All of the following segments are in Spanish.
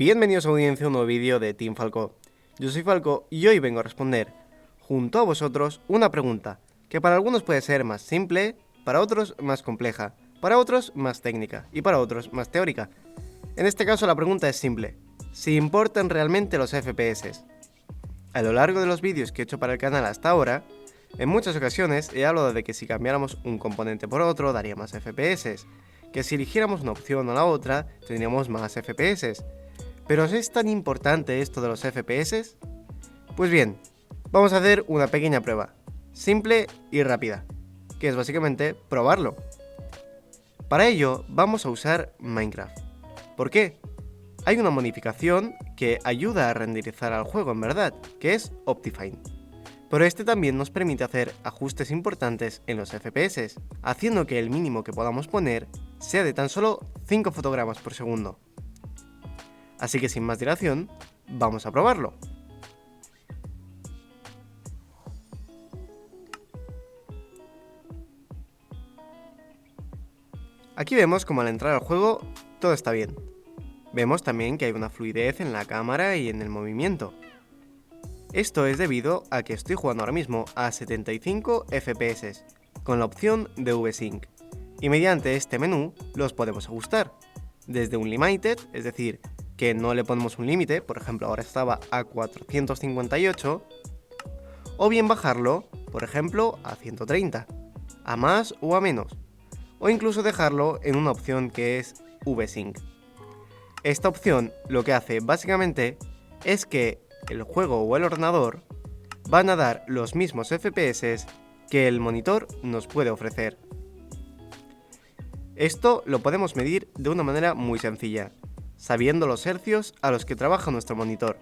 Bienvenidos audiencia a un nuevo vídeo de Team Falco. Yo soy Falco y hoy vengo a responder, junto a vosotros, una pregunta que para algunos puede ser más simple, para otros más compleja, para otros más técnica y para otros más teórica. En este caso la pregunta es simple: ¿si importan realmente los FPS? A lo largo de los vídeos que he hecho para el canal hasta ahora, en muchas ocasiones he hablado de que si cambiáramos un componente por otro daría más FPS, que si eligiéramos una opción o la otra tendríamos más FPS. ¿Pero es tan importante esto de los FPS? Pues bien, vamos a hacer una pequeña prueba, simple y rápida, que es básicamente probarlo. Para ello vamos a usar Minecraft. ¿Por qué? Hay una modificación que ayuda a renderizar al juego en verdad, que es Optifine. Pero este también nos permite hacer ajustes importantes en los FPS, haciendo que el mínimo que podamos poner sea de tan solo 5 fotogramas por segundo. Así que sin más dilación, vamos a probarlo. Aquí vemos como al entrar al juego todo está bien. Vemos también que hay una fluidez en la cámara y en el movimiento. Esto es debido a que estoy jugando ahora mismo a 75 FPS, con la opción de VSync, y mediante este menú los podemos ajustar, desde un Limited, es decir, que no le ponemos un límite, por ejemplo ahora estaba a 458, o bien bajarlo, por ejemplo, a 130, a más o a menos, o incluso dejarlo en una opción que es VSync. Esta opción lo que hace básicamente es que el juego o el ordenador van a dar los mismos FPS que el monitor nos puede ofrecer. Esto lo podemos medir de una manera muy sencilla, sabiendo los hercios a los que trabaja nuestro monitor.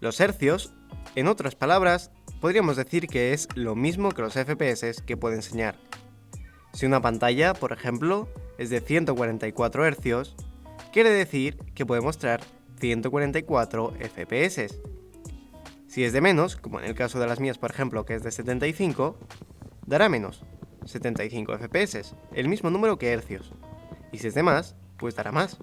Los hercios, en otras palabras, podríamos decir que es lo mismo que los FPS que puede enseñar. Si una pantalla, por ejemplo, es de 144 hercios, quiere decir que puede mostrar 144 FPS. Si es de menos, como en el caso de las mías por ejemplo que es de 75, dará menos, 75 FPS, el mismo número que hercios. Y si es de más, pues dará más.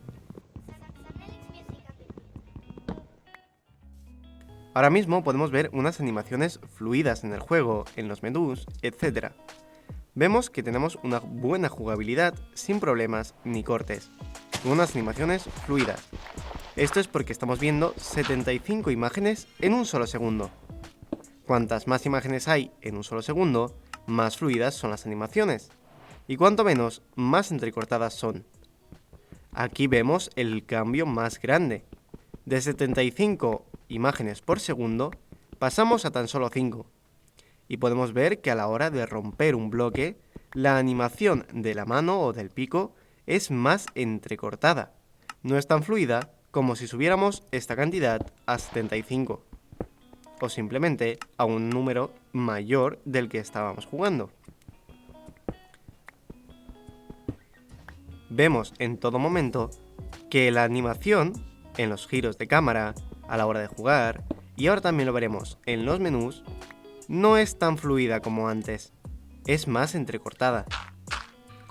Ahora mismo podemos ver unas animaciones fluidas en el juego, en los menús, etc. Vemos que tenemos una buena jugabilidad sin problemas ni cortes, con unas animaciones fluidas. Esto es porque estamos viendo 75 imágenes en un solo segundo. Cuantas más imágenes hay en un solo segundo, más fluidas son las animaciones. Y cuanto menos, más entrecortadas son. Aquí vemos el cambio más grande. De 75 imágenes por segundo, pasamos a tan solo 5. Y podemos ver que a la hora de romper un bloque, la animación de la mano o del pico es más entrecortada. No es tan fluida como si subiéramos esta cantidad a 75. O simplemente a un número mayor del que estábamos jugando. Vemos en todo momento que la animación en los giros de cámara, a la hora de jugar, y ahora también lo veremos en los menús, no es tan fluida como antes, es más entrecortada.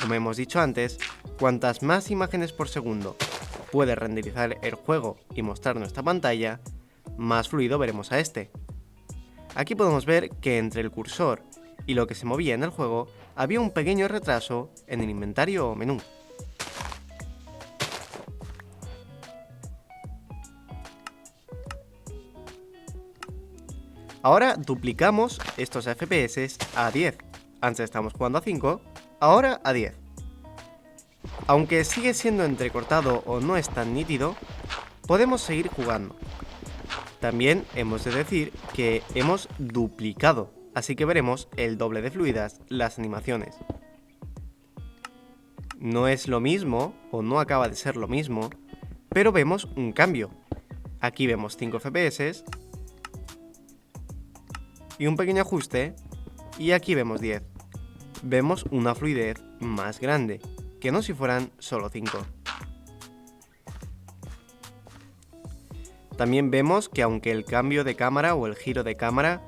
Como hemos dicho antes, cuantas más imágenes por segundo puede renderizar el juego y mostrar nuestra pantalla, más fluido veremos a este. Aquí podemos ver que entre el cursor y lo que se movía en el juego había un pequeño retraso en el inventario o menú. Ahora duplicamos estos FPS a 10. Antes estábamos jugando a 5, ahora a 10. Aunque sigue siendo entrecortado o no es tan nítido, podemos seguir jugando. También hemos de decir que hemos duplicado, así que veremos el doble de fluidas las animaciones. No es lo mismo, o no acaba de ser lo mismo, pero vemos un cambio. Aquí vemos 5 FPS y un pequeño ajuste, y aquí vemos 10. Vemos una fluidez más grande, que no si fueran solo 5. También vemos que aunque el cambio de cámara o el giro de cámara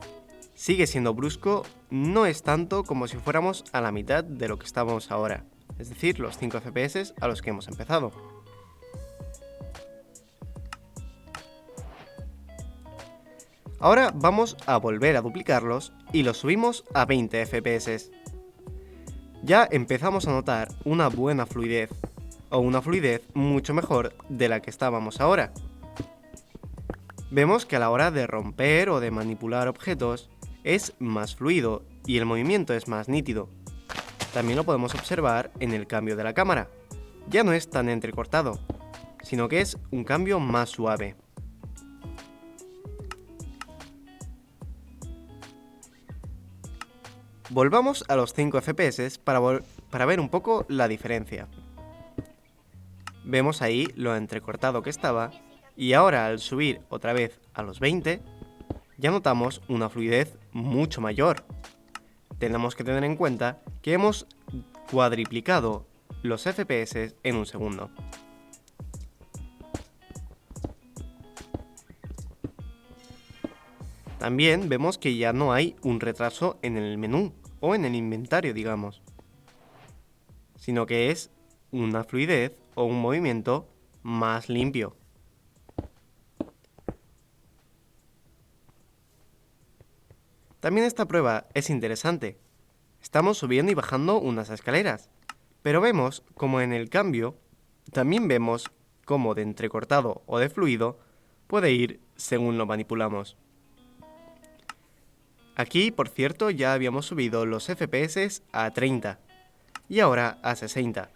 sigue siendo brusco, no es tanto como si fuéramos a la mitad de lo que estábamos ahora, es decir, los 5 FPS a los que hemos empezado. Ahora vamos a volver a duplicarlos y los subimos a 20 FPS. Ya empezamos a notar una buena fluidez, o una fluidez mucho mejor de la que estábamos ahora. Vemos que a la hora de romper o de manipular objetos es más fluido y el movimiento es más nítido. También lo podemos observar en el cambio de la cámara. Ya no es tan entrecortado, sino que es un cambio más suave. Volvamos a los 5 FPS para ver un poco la diferencia. Vemos ahí lo entrecortado que estaba y ahora al subir otra vez a los 20 ya notamos una fluidez mucho mayor. Tenemos que tener en cuenta que hemos cuadriplicado los FPS en un segundo. También vemos que ya no hay un retraso en el menú o en el inventario, digamos, sino que es una fluidez o un movimiento más limpio. También esta prueba es interesante. Estamos subiendo y bajando unas escaleras, pero vemos como en el cambio también vemos cómo de entrecortado o de fluido puede ir según lo manipulamos. Aquí, por cierto, ya habíamos subido los FPS a 30 y ahora a 60.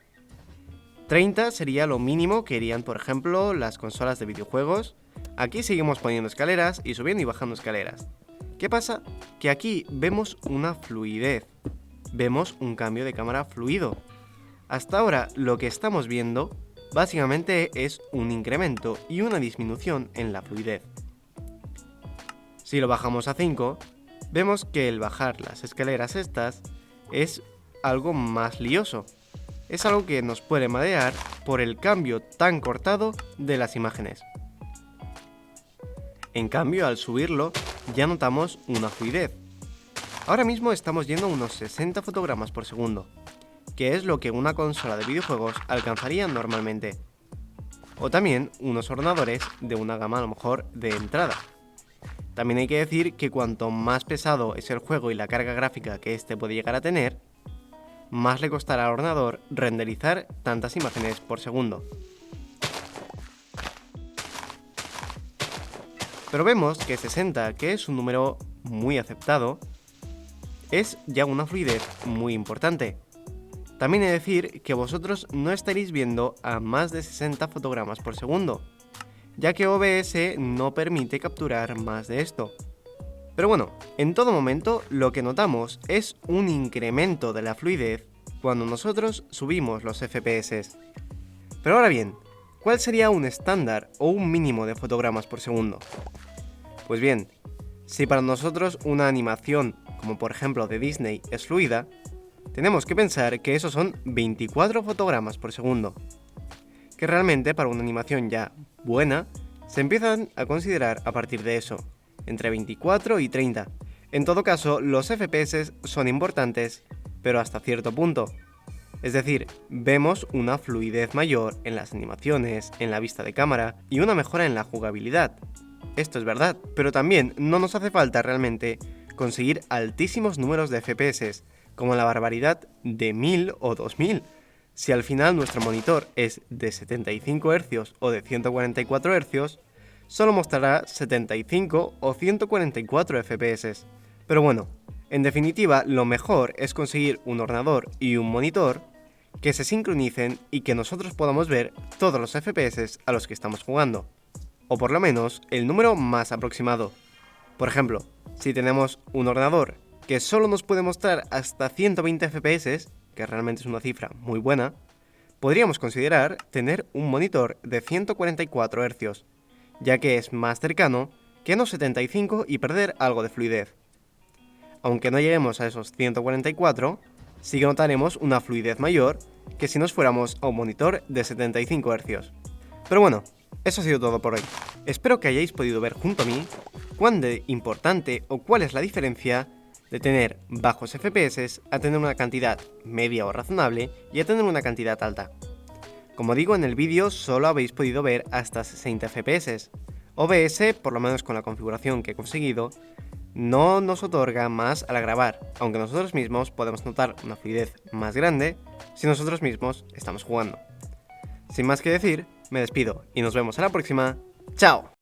30 sería lo mínimo que irían, por ejemplo, las consolas de videojuegos. Aquí seguimos poniendo escaleras y subiendo y bajando escaleras. ¿Qué pasa? Que aquí vemos una fluidez, vemos un cambio de cámara fluido. Hasta ahora lo que estamos viendo básicamente es un incremento y una disminución en la fluidez. Si lo bajamos a 5, vemos que el bajar las escaleras estas es algo más lioso. Es algo que nos puede marear por el cambio tan cortado de las imágenes. En cambio, al subirlo, ya notamos una fluidez. Ahora mismo estamos yendo a unos 60 fotogramas por segundo, que es lo que una consola de videojuegos alcanzaría normalmente. O también unos ordenadores de una gama a lo mejor de entrada. También hay que decir que cuanto más pesado es el juego y la carga gráfica que este puede llegar a tener, más le costará al ordenador renderizar tantas imágenes por segundo. Pero vemos que 60, que es un número muy aceptado, es ya una fluidez muy importante. También he de decir que vosotros no estaréis viendo a más de 60 fotogramas por segundo, ya que OBS no permite capturar más de esto. Pero bueno, en todo momento lo que notamos es un incremento de la fluidez cuando nosotros subimos los FPS. Pero ahora bien, ¿cuál sería un estándar o un mínimo de fotogramas por segundo? Pues bien, si para nosotros una animación, como por ejemplo de Disney, es fluida, tenemos que pensar que esos son 24 fotogramas por segundo, que realmente para una animación ya buena, se empiezan a considerar a partir de eso, entre 24 y 30. En todo caso, los FPS son importantes, pero hasta cierto punto. Es decir, vemos una fluidez mayor en las animaciones, en la vista de cámara y una mejora en la jugabilidad. Esto es verdad, pero también no nos hace falta realmente conseguir altísimos números de FPS, como la barbaridad de 1000 o 2000. Si al final nuestro monitor es de 75 Hz o de 144 Hz, solo mostrará 75 o 144 FPS. Pero bueno, en definitiva, lo mejor es conseguir un ordenador y un monitor que se sincronicen y que nosotros podamos ver todos los FPS a los que estamos jugando, o por lo menos el número más aproximado. Por ejemplo, si tenemos un ordenador que solo nos puede mostrar hasta 120 FPS, que realmente es una cifra muy buena, podríamos considerar tener un monitor de 144 Hz, ya que es más cercano que los 75 y perder algo de fluidez. Aunque no lleguemos a esos 144, sí que notaremos una fluidez mayor que si nos fuéramos a un monitor de 75 Hz. Pero bueno, eso ha sido todo por hoy. Espero que hayáis podido ver junto a mí cuán de importante o cuál es la diferencia de tener bajos FPS a tener una cantidad media o razonable y a tener una cantidad alta. Como digo, en el vídeo solo habéis podido ver hasta 60 FPS. OBS, por lo menos con la configuración que he conseguido, no nos otorga más al grabar, aunque nosotros mismos podemos notar una fluidez más grande si nosotros mismos estamos jugando. Sin más que decir, me despido y nos vemos en la próxima. ¡Chao!